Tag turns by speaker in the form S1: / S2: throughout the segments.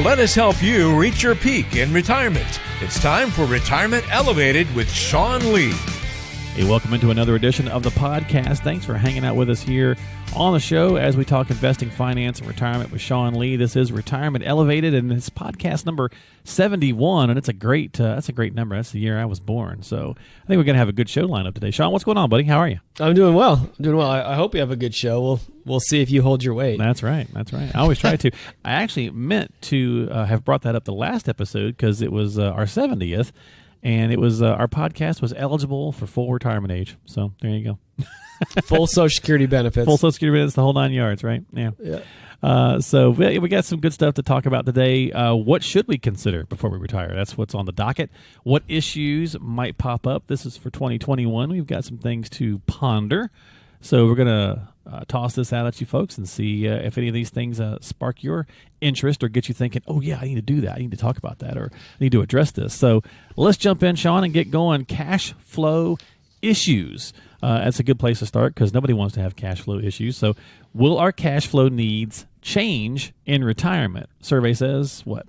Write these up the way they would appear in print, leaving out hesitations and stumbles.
S1: Let us help you reach your peak in retirement. It's time for Retirement Elevated with Sean Lee.
S2: Hey, welcome into another edition of the podcast. Thanks for hanging out with us here on the show as we talk investing, finance, and retirement with Sean Lee. This is Retirement Elevated, and it's podcast number 71, and it's that's a great number. That's the year I was born. So I think we're going to have a good show lineup today. Sean, what's going on, buddy? How are you?
S3: I'm doing well. I hope you have a good show. We'll see if you hold your weight.
S2: That's right. I always try to. I actually meant to have brought that up the last episode because it was our 70th, and it was our podcast was eligible for full retirement age. So there you go.
S3: Full Social Security benefits.
S2: Full Social Security benefits, the whole 9 yards, right? Yeah. So we got some good stuff to talk about today. What should we consider before we retire? That's what's on the docket. What issues might pop up? This is for 2021. We've got some things to ponder. So we're going to toss this out at you folks and see if any of these things spark your interest or get you thinking, oh, yeah, I need to do that. I need to talk about that, or I need to address this. So let's jump in, Sean, and get going. Cash flow issues. That's a good place to start because nobody wants to have cash flow issues. So will our cash flow needs change in retirement? Survey says what?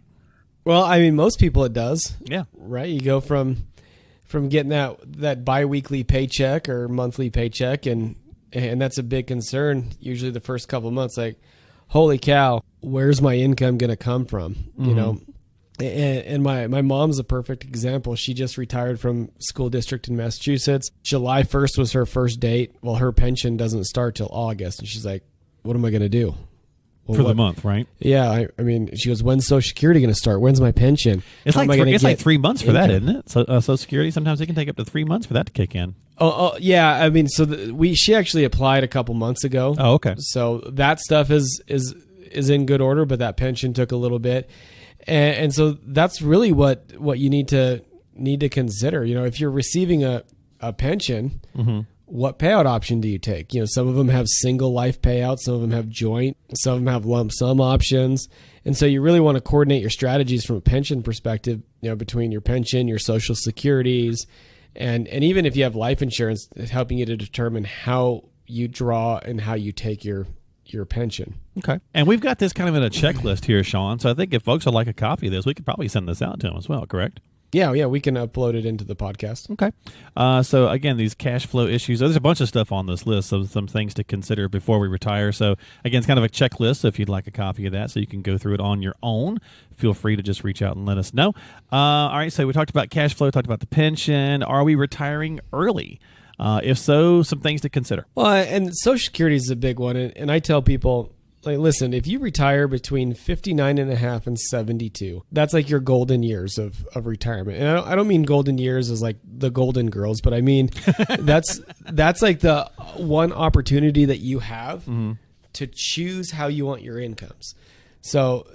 S3: Well, I mean, most people it does.
S2: Yeah.
S3: Right? You go from getting that biweekly paycheck or monthly paycheck, and that's a big concern usually the first couple of months. Like, holy cow, where's my income going to come from? Mm-hmm. You know? And my mom's a perfect example. She just retired from school district in Massachusetts. July 1st was her first date. Well, her pension doesn't start till August. And she's like, what am I going to do? Well,
S2: for the month, right?
S3: Yeah. I mean, she goes, when's Social Security going to start? When's my pension?
S2: It's like 3 months for that, isn't it? So Social Security, sometimes it can take up to 3 months for that to kick in.
S3: Oh yeah. I mean, so she actually applied a couple months ago.
S2: Oh, okay.
S3: So that stuff is in good order, but that pension took a little bit. And so that's really what you need to consider. You know, if you're receiving a pension, mm-hmm. What payout option do you take? You know, some of them have single life payouts, some of them have joint, some of them have lump sum options. And so you really want to coordinate your strategies from a pension perspective, you know, between your pension, your Social Securities, and even if you have life insurance, it's helping you to determine how you draw and how you take your pension.
S2: Okay. And we've got this kind of in a checklist here, Sean. So I think if folks would like a copy of this, we could probably send this out to them as well, correct?
S3: Yeah, we can upload it into the podcast.
S2: Okay. So again, these cash flow issues, there's a bunch of stuff on this list, so some things to consider before we retire. So again, it's kind of a checklist. So if you'd like a copy of that so you can go through it on your own, feel free to just reach out and let us know. All right, so we talked about cash flow, talked about the pension. Are we retiring early? If so, some things to consider. Well,
S3: and Social Security is a big one. And I tell people, like, listen, if you retire between 59 and a half and 72, that's like your golden years of retirement. And I don't mean golden years as like the Golden Girls, but I mean, that's like the one opportunity that you have mm-hmm. to choose how you want your incomes. So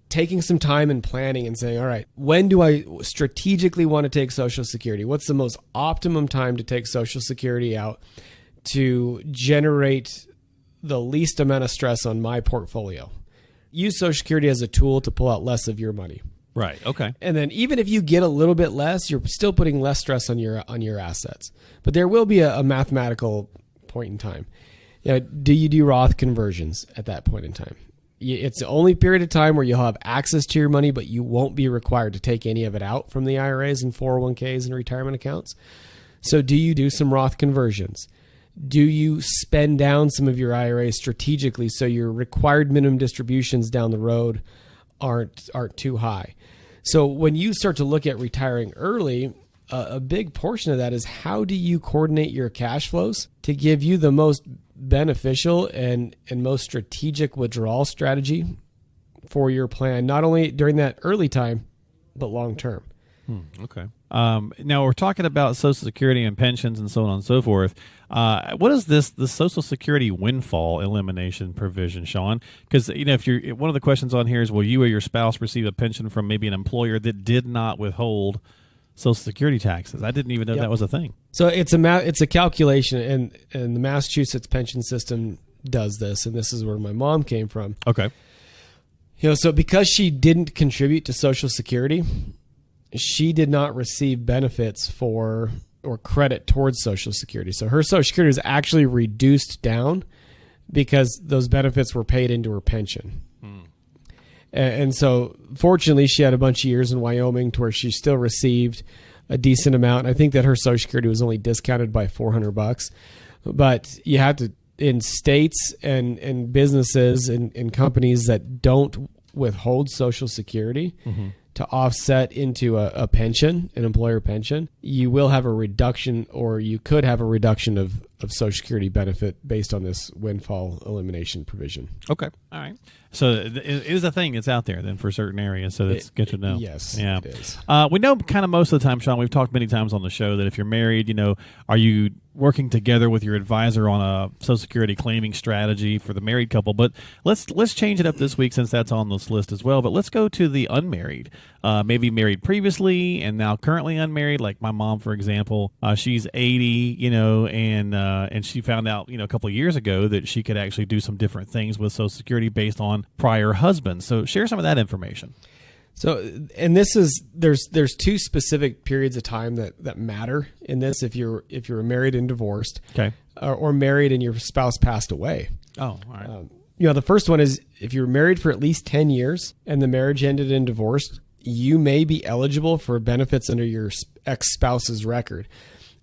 S3: taking some time and planning and saying, all right, when do I strategically want to take Social Security? What's the most optimum time to take Social Security out to generate the least amount of stress on my portfolio? Use Social Security as a tool to pull out less of your money.
S2: Right. Okay.
S3: And then even if you get a little bit less, you're still putting less stress on your assets. But there will be a mathematical point in time. You know, do you do Roth conversions at that point in time? It's the only period of time where you'll have access to your money, but you won't be required to take any of it out from the IRAs and 401ks and retirement accounts. So do you do some Roth conversions? Do you spend down some of your IRAs strategically so your required minimum distributions down the road aren't too high? So when you start to look at retiring early, a big portion of that is how do you coordinate your cash flows to give you the most beneficial and most strategic withdrawal strategy for your plan, not only during that early time, but long term.
S2: Okay. Now we're talking about Social Security and pensions and so on and so forth. What is the Social Security windfall elimination provision, Sean? Because if you're one of the questions on here is, will you or your spouse receive a pension from maybe an employer that did not withhold Social Security taxes? I didn't even know that was a thing.
S3: So it's a calculation, and the Massachusetts pension system does this, and this is where my mom came from.
S2: Okay.
S3: So because she didn't contribute to Social Security, she did not receive benefits for or credit towards Social Security. So her Social Security was actually reduced down because those benefits were paid into her pension. And so fortunately she had a bunch of years in Wyoming to where she still received a decent amount. I think that her Social Security was only discounted by $400, but you have to, in states and businesses and companies that don't withhold Social Security to offset into a pension, an employer pension, you will have a reduction, or you could have a reduction of Social Security benefit based on this windfall elimination provision.
S2: Okay. All right. So it is a thing that's out there then for certain areas. So that's good to know.
S3: Yes,
S2: yeah.
S3: it is.
S2: We know kind of most of the time, Sean, we've talked many times on the show that if you're married, are you working together with your advisor on a Social Security claiming strategy for the married couple? But let's change it up this week since that's on this list as well. But let's go to the unmarried, maybe married previously and now currently unmarried. Like my mom, for example, she's 80, and she found out, a couple of years ago that she could actually do some different things with Social Security based on prior husbands. So share some of that information.
S3: So, and this is, there's two specific periods of time that matter in this. If you're married and divorced,
S2: okay,
S3: or married and your spouse passed away.
S2: Oh, all right.
S3: The first one is if you're married for at least 10 years and the marriage ended in divorce, you may be eligible for benefits under your ex-spouse's record,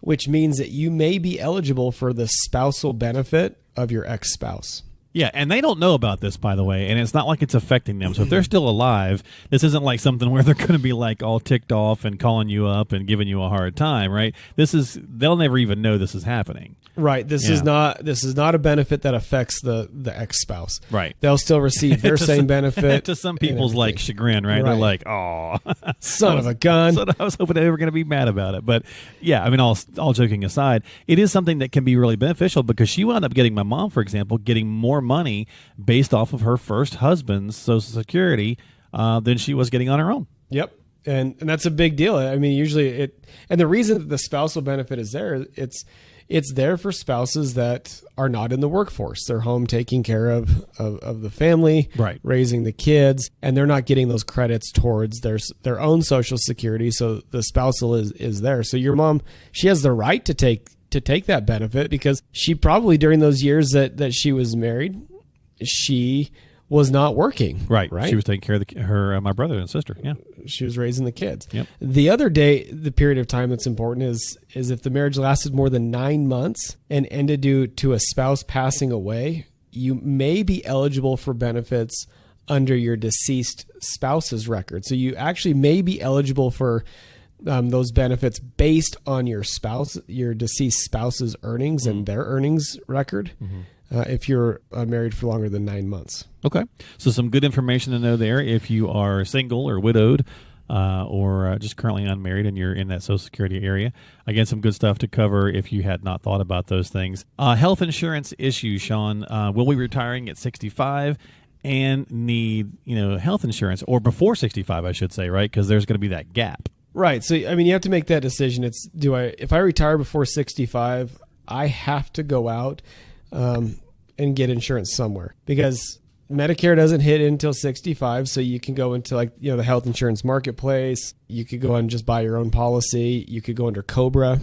S3: which means that you may be eligible for the spousal benefit of your ex-spouse.
S2: Yeah, and they don't know about this, by the way, and it's not like it's affecting them. So if they're still alive, this isn't like something where they're going to be like all ticked off and calling you up and giving you a hard time, right? They'll never even know this is happening.
S3: Right. This is not a benefit that affects the ex-spouse.
S2: Right.
S3: They'll still receive their same benefit.
S2: To some people's like chagrin, right? They're like, "Oh,
S3: son of a gun."
S2: So I was hoping they were going to be mad about it. But yeah, I mean, all joking aside, it is something that can be really beneficial because she wound up getting, my mom, for example, getting more money based off of her first husband's Social Security than she was getting on her own.
S3: Yep. And that's a big deal. I mean, usually and the reason that the spousal benefit is there, it's there for spouses that are not in the workforce. They're home taking care of the family,
S2: right,
S3: raising the kids, and they're not getting those credits towards their own Social Security. So the spousal is there. So your mom, she has the right to take that benefit because she probably, during those years that she was married, she was not working.
S2: Right. She was taking care of my brother and sister. Yeah.
S3: She was raising the kids.
S2: Yep.
S3: The period of time that's important is if the marriage lasted more than 9 months and ended due to a spouse passing away, you may be eligible for benefits under your deceased spouse's record. So you actually may be eligible for those benefits based on your deceased spouse's earnings and their earnings record. If you're married for longer than 9 months.
S2: Okay. So some good information to know there if you are single or widowed or just currently unmarried and you're in that Social Security area. Again, some good stuff to cover if you had not thought about those things. Health insurance issues, Sean. Will we be retiring at 65 and need health insurance? Or before 65, I should say, right? Because there's going to be that gap.
S3: Right. So, I mean, you have to make that decision. If I retire before 65, I have to go out and get insurance somewhere because Medicare doesn't hit until 65. So you can go into the health insurance marketplace. You could go and just buy your own policy. You could go under COBRA.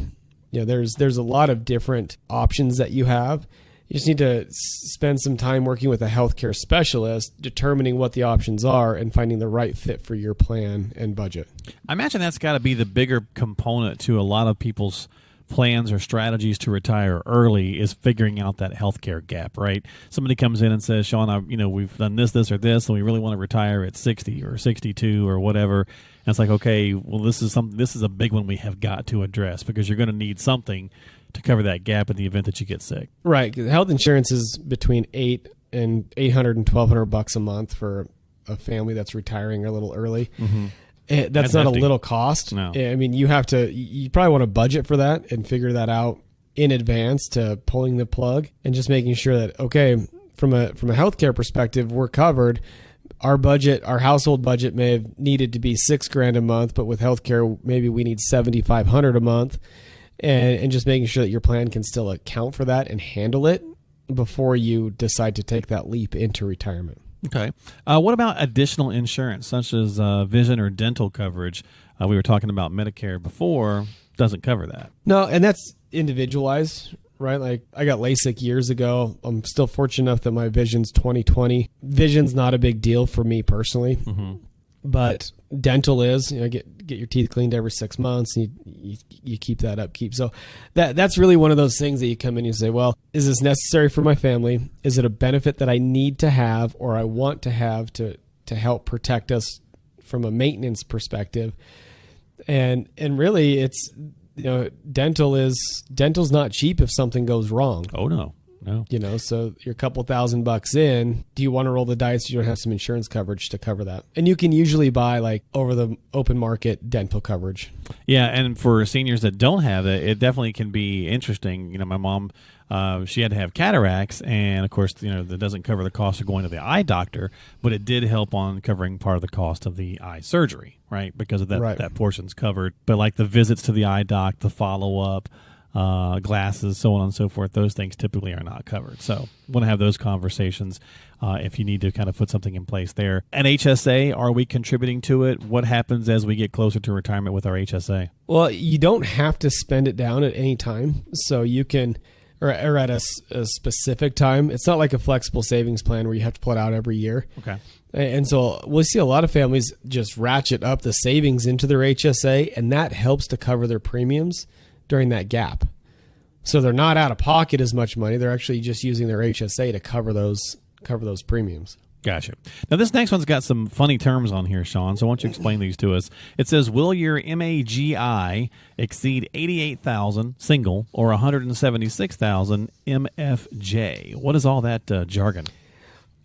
S3: There's a lot of different options that you have. You just need to spend some time working with a healthcare specialist, determining what the options are and finding the right fit for your plan and budget.
S2: I imagine that's got to be the bigger component to a lot of people's plans or strategies to retire early is figuring out that healthcare gap, right? Somebody comes in and says, Sean, we've done this, or this, and we really want to retire at 60 or 62 or whatever. And it's like, okay, well, this is a big one we have got to address because you're going to need something to cover that gap in the event that you get sick.
S3: Right. Health insurance is between $800 and $1,200 a month for a family that's retiring a little early. That's not hefty. A little cost.
S2: No.
S3: I mean, you probably want to budget for that and figure that out in advance to pulling the plug and just making sure that, okay, from a healthcare perspective, we're covered. Our household budget may have needed to be $6,000 a month, but with healthcare, maybe we need $7,500 a month, and just making sure that your plan can still account for that and handle it before you decide to take that leap into retirement.
S2: Okay. What about additional insurance, such as vision or dental coverage? We were talking about Medicare before. Doesn't cover that.
S3: No, and that's individualized, right? Like I got LASIK years ago. I'm still fortunate enough that my vision's 20/20. Vision's not a big deal for me personally, but dental is. Get your teeth cleaned every 6 months, and you keep that upkeep. So that's really one of those things that you come in and you say, well, is this necessary for my family? Is it a benefit that I need to have or I want to have to help protect us from a maintenance perspective? And really, it's dental's not cheap if something goes wrong.
S2: Oh no.
S3: So you're a couple $1,000 in. Do you want to roll the dice? You don't have some insurance coverage to cover that. And you can usually buy like over the open market dental coverage.
S2: Yeah, and for seniors that don't have it definitely can be interesting. My mom, she had to have cataracts, and of course, that doesn't cover the cost of going to the eye doctor, but it did help on covering part of the cost of the eye surgery, right? Because of that, that portion's covered. But like the visits to the eye doc, the follow-up, glasses, so on and so forth, those things typically are not covered. So want to have those conversations if you need to kind of put something in place there. And HSA, are we contributing to it? What happens as we get closer to retirement with our HSA?
S3: Well, you don't have to spend it down at any time. So you can, or at a specific time. It's not like a flexible savings plan where you have to pull it out every year.
S2: Okay.
S3: And so we'll see a lot of families just ratchet up the savings into their HSA, and that helps to cover their premiums during that gap. So they're not out of pocket as much money. They're actually just using their HSA to cover those premiums.
S2: Gotcha. Now, this next one's got some funny terms on here, Sean, so why don't you explain these to us? It says, will your MAGI exceed $88,000 single or $176,000 MFJ? What is all that jargon?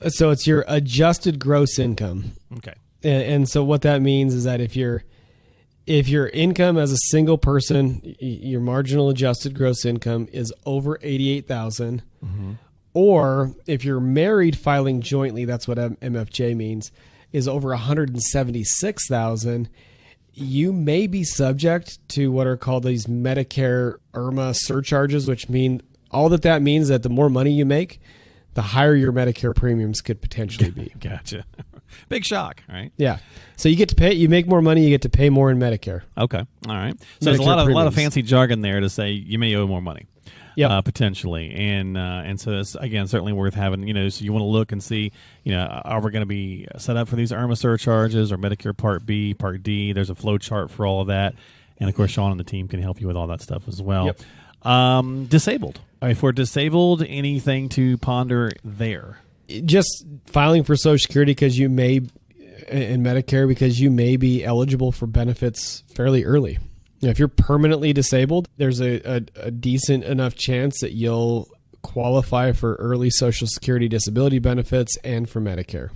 S3: So it's your adjusted gross income.
S2: Okay.
S3: And so what that means is that if your income as a single person, your marginal adjusted gross income is over $88,000, or if you're married filing jointly, that's what MFJ means, is over $176,000, you may be subject to what are called these Medicare IRMA surcharges, which mean all that means that the more money you make, the higher your Medicare premiums could potentially be.
S2: Gotcha. Big shock, right?
S3: Yeah. So you get to pay. You make more money. You get to pay more in Medicare.
S2: Okay. All right. So there's a lot of fancy jargon there to say you may owe more money. Potentially, and so it's again certainly worth having. So you want to look and see, are we going to be set up for these IRMA surcharges or Medicare Part B, Part D? There's a flow chart for all of that, and of course, Sean and the team can help you with all that stuff as well.
S3: Yep.
S2: Disabled. If we're disabled, anything to ponder there?
S3: Just filing for Social Security because you may, in Medicare, because you may be eligible for benefits fairly early. If you're permanently disabled, there's a decent enough chance that you'll qualify for early Social Security disability benefits and for Medicare.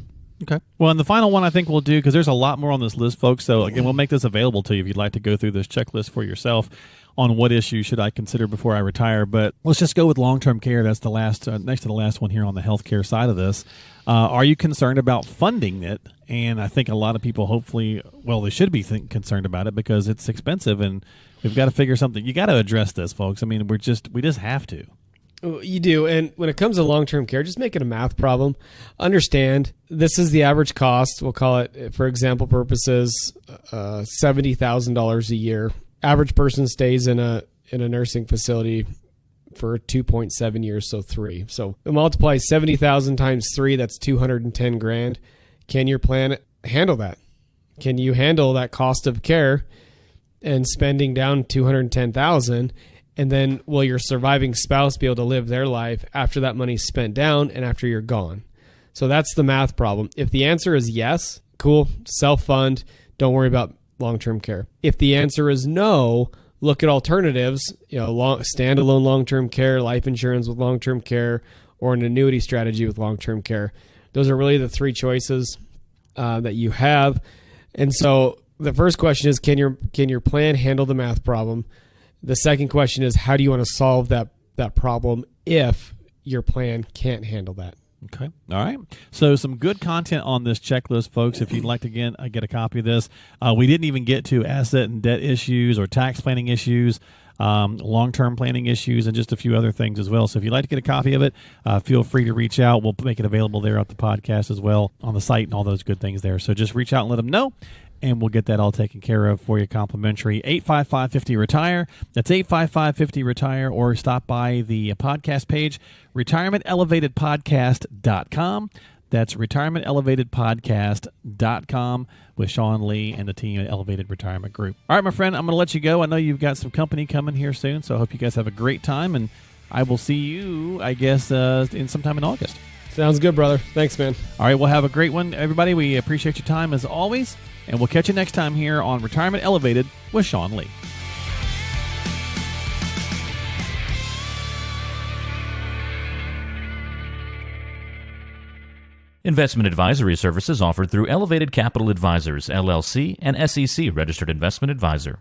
S2: Okay. Well, and the final one I think we'll do, because there's a lot more on this list, folks. So, again, we'll make this available to you if you'd like to go through this checklist for yourself on what issues should I consider before I retire. But let's just go with long-term care. That's the last, next to the last one here on the healthcare side of this. Are you concerned about funding it? And I think a lot of people hopefully, they should be concerned about it because it's expensive and we've got to figure something. You got to address this, folks. I mean, we just have to.
S3: You do. And when it comes to long-term care, just make it a math problem. Understand this is the average cost. We'll call it, for example purposes, $70,000 a year. Average person stays in a nursing facility for 2.7 years, so 3. So multiply 70,000 times 3, that's $210,000. Can your plan handle that? Can you handle that cost of care and spending down $210,000? And then will your surviving spouse be able to live their life after that money's spent down and after you're gone? So that's the math problem. If the answer is yes, cool, self-fund, don't worry about long-term care. If the answer is no, look at alternatives, standalone long-term care, life insurance with long-term care, or an annuity strategy with long-term care. Those are really the 3 choices that you have. And so the first question is, can your plan handle the math problem? The second question is, how do you want to solve that problem if your plan can't handle that?
S2: Okay. All right. So some good content on this checklist, folks. If you'd like to get a copy of this, we didn't even get to asset and debt issues or tax planning issues, long-term planning issues, and just a few other things as well. So if you'd like to get a copy of it, feel free to reach out. We'll make it available there at the podcast as well on the site and all those good things there. So just reach out and let them know, and we'll get that all taken care of for you complimentary. 855-50-RETIRE. That's 855-50-RETIRE, or stop by the podcast page, retirementelevatedpodcast.com. That's retirementelevatedpodcast.com with Sean Lee and the team at Elevated Retirement Group. All right, my friend, I'm going to let you go. I know you've got some company coming here soon, so I hope you guys have a great time, and I will see you, I guess, in sometime in August.
S3: Sounds good, brother. Thanks, man.
S2: All right, we'll have a great one, everybody. We appreciate your time as always, and we'll catch you next time here on Retirement Elevated with Sean Lee.
S4: Investment advisory services offered through Elevated Capital Advisors, LLC, and SEC Registered Investment Advisor.